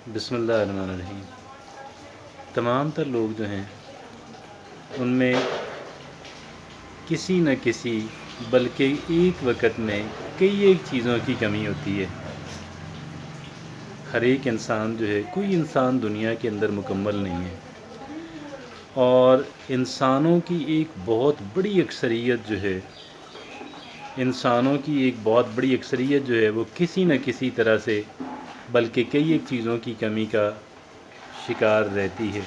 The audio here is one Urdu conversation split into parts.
بسم اللہ الرحمن الرحیم۔ تمام تر لوگ جو ہیں ان میں کسی نہ کسی بلکہ ایک وقت میں کئی ایک چیزوں کی کمی ہوتی ہے۔ ہر ایک انسان جو ہے، کوئی انسان دنیا کے اندر مکمل نہیں ہے، اور انسانوں کی ایک بہت بڑی اکثریت جو ہے، وہ کسی نہ کسی طرح سے بلکہ کئی ایک چیزوں کی کمی کا شکار رہتی ہے۔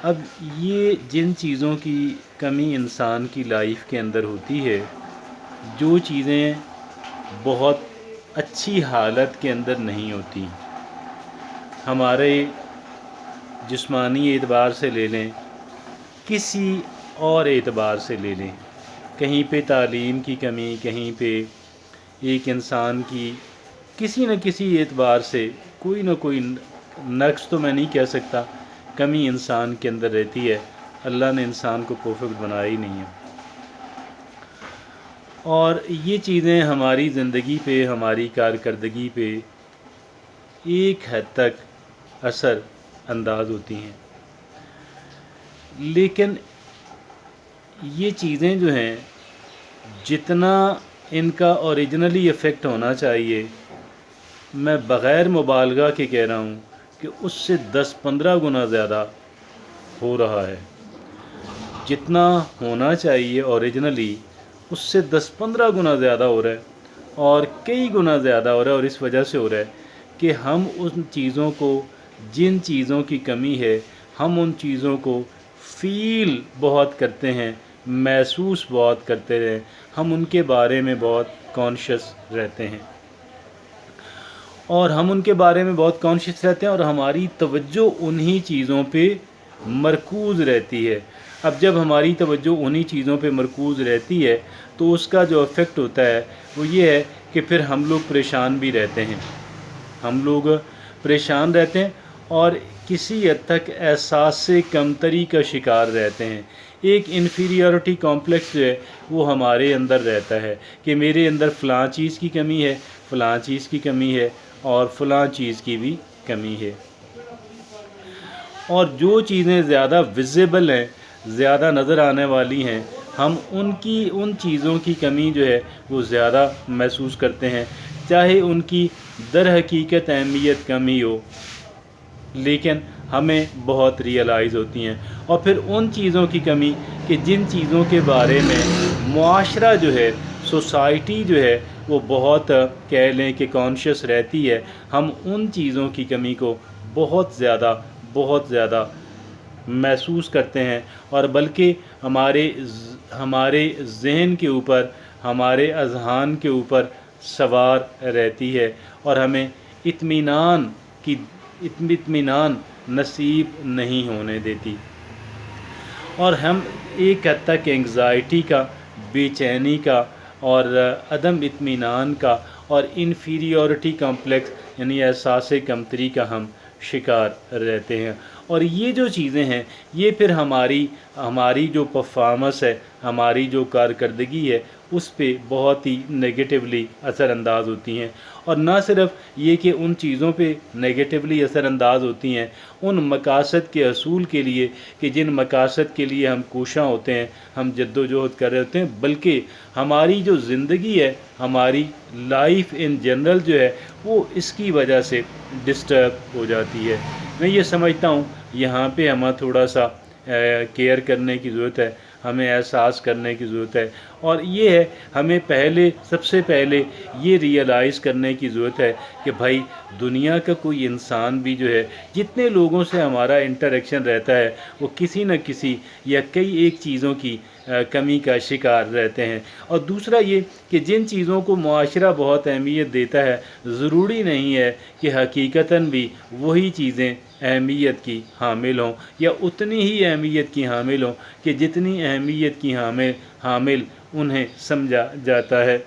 اب یہ جن چیزوں کی کمی انسان کی لائف کے اندر ہوتی ہے، جو چیزیں بہت اچھی حالت کے اندر نہیں ہوتی، ہمارے جسمانی اعتبار سے لے لیں، کسی اور اعتبار سے لے لیں، کہیں پہ تعلیم کی کمی، کہیں پہ ایک انسان کی کسی نہ کسی اعتبار سے کوئی نہ کوئی نقص تو میں نہیں کہہ سکتا، کمی انسان کے اندر رہتی ہے۔ اللہ نے انسان کو پرفیکٹ بنایا ہی نہیں ہے، اور یہ چیزیں ہماری زندگی پہ، ہماری کارکردگی پہ ایک حد تک اثر انداز ہوتی ہیں، لیکن یہ چیزیں جو ہیں جتنا ان کا اوریجنلی افیکٹ ہونا چاہیے، میں بغیر مبالغہ کے کہہ رہا ہوں کہ اس سے 10-15 گنا زیادہ ہو رہا ہے۔ جتنا ہونا چاہیے اوریجنلی، اس سے 10-15 گنا زیادہ ہو رہا ہے، اور کئی گنا زیادہ ہو رہا ہے، اور اس وجہ سے ہو رہا ہے کہ ہم ان چیزوں کو، جن چیزوں کی کمی ہے، ہم ان چیزوں کو فیل بہت کرتے ہیں، محسوس بہت کرتے ہیں، ہم ان کے بارے میں بہت کانشیس رہتے ہیں، اور اور ہماری توجہ انہی چیزوں پہ مرکوز رہتی ہے۔ اب جب ہماری توجہ انہی چیزوں پہ مرکوز رہتی ہے تو اس کا جو افیکٹ ہوتا ہے وہ یہ ہے کہ پھر ہم لوگ پریشان بھی رہتے ہیں، اور کسی حد تک احساس سے کمتری کا شکار رہتے ہیں۔ ایک انفیریورٹی کمپلیکس جو ہے وہ ہمارے اندر رہتا ہے کہ میرے اندر فلاں چیز کی کمی ہے، فلاں چیز کی کمی ہے، اور فلاں چیز کی بھی کمی ہے۔ اور جو چیزیں زیادہ ویزیبل ہیں، زیادہ نظر آنے والی ہیں، ہم ان چیزوں کی کمی جو ہے وہ زیادہ محسوس کرتے ہیں، چاہے ان کی در حقیقت اہمیت کم ہی ہو، لیکن ہمیں بہت ریئلائز ہوتی ہیں۔ اور پھر ان چیزوں کی کمی کہ جن چیزوں کے بارے میں معاشرہ جو ہے، سوسائٹی جو ہے، وہ بہت کہہ لیں کہ کانشیس رہتی ہے، ہم ان چیزوں کی کمی کو بہت زیادہ محسوس کرتے ہیں، اور بلکہ ہمارے ذہن کے اوپر، ہمارے اذہان کے اوپر سوار رہتی ہے، اور ہمیں اطمینان نصیب نہیں ہونے دیتی، اور ہم ایک حد تک انگزائٹی کا، بے چینی کا، اور عدم اطمینان کا، اور انفیریورٹی کمپلیکس یعنی احساس کمتری کا ہم شکار رہتے ہیں۔ اور یہ جو چیزیں ہیں، یہ پھر ہماری جو پرفارمنس ہے، ہماری جو کارکردگی ہے، اس پہ بہت ہی نیگیٹیولی اثر انداز ہوتی ہیں۔ اور نہ صرف یہ کہ ان چیزوں پہ نیگیٹیولی اثر انداز ہوتی ہیں، ان مقاصد کے حصول کے لیے کہ جن مقاصد کے لیے ہم کوشاں ہوتے ہیں، ہم جد و جہد کر رہے ہوتے ہیں، بلکہ ہماری جو زندگی ہے، ہماری لائف ان جنرل جو ہے، وہ اس کی وجہ سے ڈسٹرب ہو جاتی ہے۔ میں یہ سمجھتا ہوں یہاں پہ ہمیں تھوڑا سا کیئر کرنے کی ضرورت ہے، ہمیں احساس کرنے کی ضرورت ہے، اور یہ ہے ہمیں سب سے پہلے یہ ریئلائز کرنے کی ضرورت ہے کہ بھائی دنیا کا کوئی انسان بھی جو ہے، جتنے لوگوں سے ہمارا انٹریکشن رہتا ہے، وہ کسی نہ کسی یا کئی ایک چیزوں کی کمی کا شکار رہتے ہیں۔ اور دوسرا یہ کہ جن چیزوں کو معاشرہ بہت اہمیت دیتا ہے، ضروری نہیں ہے کہ حقیقتاً بھی وہی چیزیں اہمیت کی حامل ہوں، یا اتنی ہی اہمیت کی حامل ہوں کہ جتنی اہمیت کی حامل انہیں سمجھا جاتا ہے۔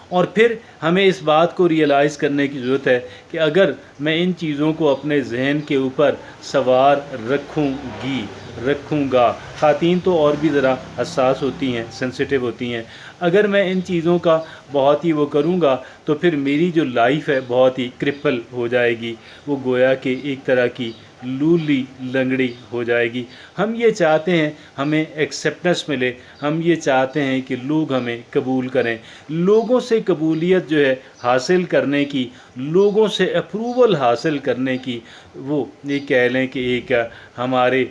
اور پھر ہمیں اس بات کو ریئلائز کرنے کی ضرورت ہے کہ اگر میں ان چیزوں کو اپنے ذہن کے اوپر سوار رکھوں گا، خواتین تو اور بھی ذرا حساس ہوتی ہیں، سینسیٹیو ہوتی ہیں، اگر میں ان چیزوں کا بہت ہی وہ کروں گا تو پھر میری جو لائف ہے بہت ہی کرپل ہو جائے گی، وہ گویا کہ ایک طرح کی لولی لنگڑی ہو جائے گی۔ ہم یہ چاہتے ہیں ہمیں ایکسیپٹنس ملے، ہم یہ چاہتے ہیں کہ لوگ ہمیں قبول کریں۔ لوگوں سے قبولیت جو ہے حاصل کرنے کی، لوگوں سے اپروول حاصل کرنے کی، وہ یہ کہہ لیں کہ ایک ہمارے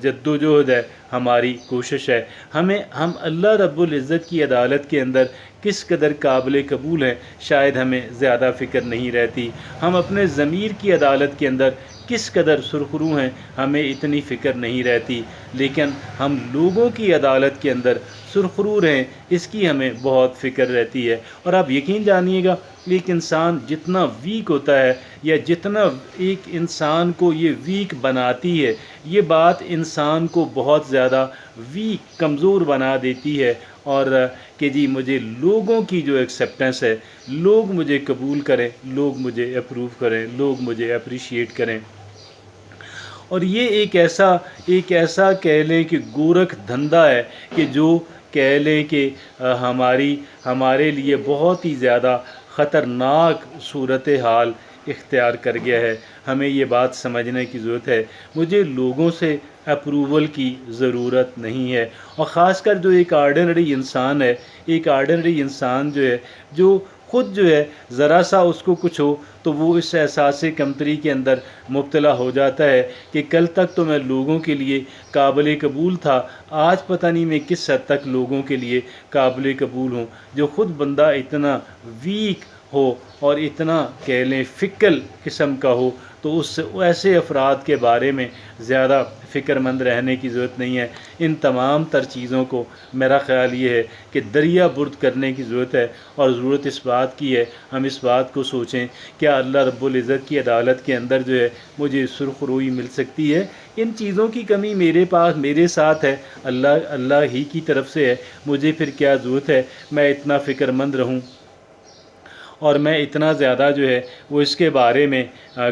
جد و جہد ہے، ہماری کوشش ہے۔ ہم اللہ رب العزت کی عدالت کے اندر کس قدر قابل قبول ہیں شاید ہمیں زیادہ فکر نہیں رہتی۔ ہم اپنے ضمیر کی عدالت کے اندر کس قدر سرخرو ہیں ہمیں اتنی فکر نہیں رہتی، لیکن ہم لوگوں کی عدالت کے اندر سرخرو رہیں اس کی ہمیں بہت فکر رہتی ہے۔ اور آپ یقین جانیے گا، ایک انسان جتنا ویک ہوتا ہے یا جتنا ایک انسان کو یہ ویک بناتی ہے، یہ بات انسان کو بہت زیادہ ویک، کمزور بنا دیتی ہے، اور کہ جی مجھے لوگوں کی جو ایکسیپٹنس ہے، لوگ مجھے قبول کریں، لوگ مجھے اپروو کریں، لوگ مجھے اپریشیٹ کریں۔ اور یہ ایک ایسا کہہ لیں کہ گورکھ دھندا ہے کہ جو کہہ لیں کہ ہمارے لیے بہت ہی زیادہ خطرناک صورتحال اختیار کر گیا ہے۔ ہمیں یہ بات سمجھنے کی ضرورت ہے، مجھے لوگوں سے اپروول کی ضرورت نہیں ہے۔ اور خاص کر جو ایک آرڈنری انسان ہے، ایک آرڈنری انسان جو ہے، جو خود جو ہے ذرا سا اس کو کچھ ہو تو وہ اس احساس کمتری کے اندر مبتلا ہو جاتا ہے کہ کل تک تو میں لوگوں کے لیے قابل قبول تھا، آج پتہ نہیں میں کس حد تک لوگوں کے لیے قابل قبول ہوں۔ جو خود بندہ اتنا ویک ہو اور اتنا کہہ لیں فکل قسم کا ہو تو اس ایسے افراد کے بارے میں زیادہ فکر مند رہنے کی ضرورت نہیں ہے۔ ان تمام تر چیزوں کو میرا خیال یہ ہے کہ دریا برد کرنے کی ضرورت ہے، اور ضرورت اس بات کی ہے ہم اس بات کو سوچیں کیا اللہ رب العزت کی عدالت کے اندر جو ہے مجھے سرخروئی مل سکتی ہے؟ ان چیزوں کی کمی میرے ساتھ ہے، اللہ ہی کی طرف سے ہے، مجھے پھر کیا ضرورت ہے میں اتنا فکر مند رہوں اور میں اتنا زیادہ جو ہے وہ اس کے بارے میں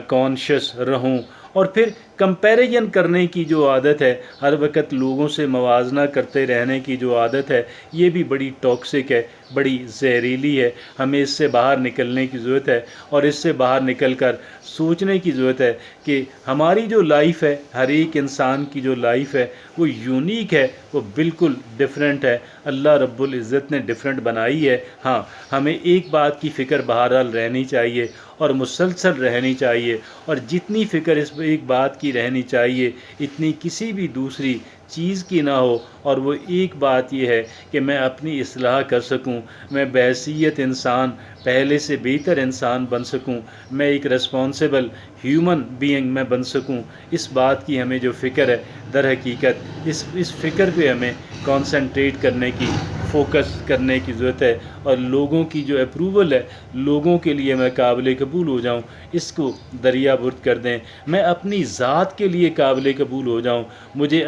کانشیس رہوں۔ اور پھر کمپیریزن کرنے کی جو عادت ہے، ہر وقت لوگوں سے موازنہ کرتے رہنے کی جو عادت ہے، یہ بھی بڑی ٹاکسک ہے، بڑی زہریلی ہے۔ ہمیں اس سے باہر نکلنے کی ضرورت ہے، اور اس سے باہر نکل کر سوچنے کی ضرورت ہے کہ ہماری جو لائف ہے، ہر ایک انسان کی جو لائف ہے وہ یونیک ہے، وہ بالکل ڈیفرنٹ ہے۔ اللہ رب العزت نے ڈیفرنٹ بنائی ہے۔ ہاں، ہمیں ایک بات کی فکر بہرحال رہنی چاہیے اور مسلسل رہنی چاہیے، اور جتنی فکر اس ایک بات کی رہنی چاہیے اتنی کسی بھی دوسری چیز کی نہ ہو، اور وہ ایک بات یہ ہے کہ میں اپنی اصلاح کر سکوں، میں بحیثیت انسان پہلے سے بہتر انسان بن سکوں، میں ایک رسپانسیبل ہیومن بینگ میں بن سکوں۔ اس بات کی ہمیں جو فکر ہے، در حقیقت اس فکر پہ ہمیں کانسنٹریٹ کرنے کی، فوکس کرنے کی ضرورت ہے، اور لوگوں کی جو اپروول ہے، لوگوں کے لیے میں قابل قبول ہو جاؤں، اس کو دریا برد کر دیں۔ میں اپنی ذات کے لیے قابل قبول ہو جاؤں، مجھے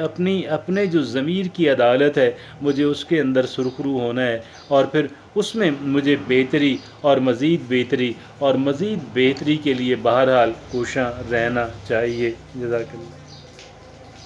اپنے جو ضمیر کی عدالت ہے مجھے اس کے اندر سرخرو ہونا ہے، اور پھر اس میں مجھے بہتری اور مزید بہتری کے لیے بہرحال کوشاں رہنا چاہیے۔ جزاک اللہ۔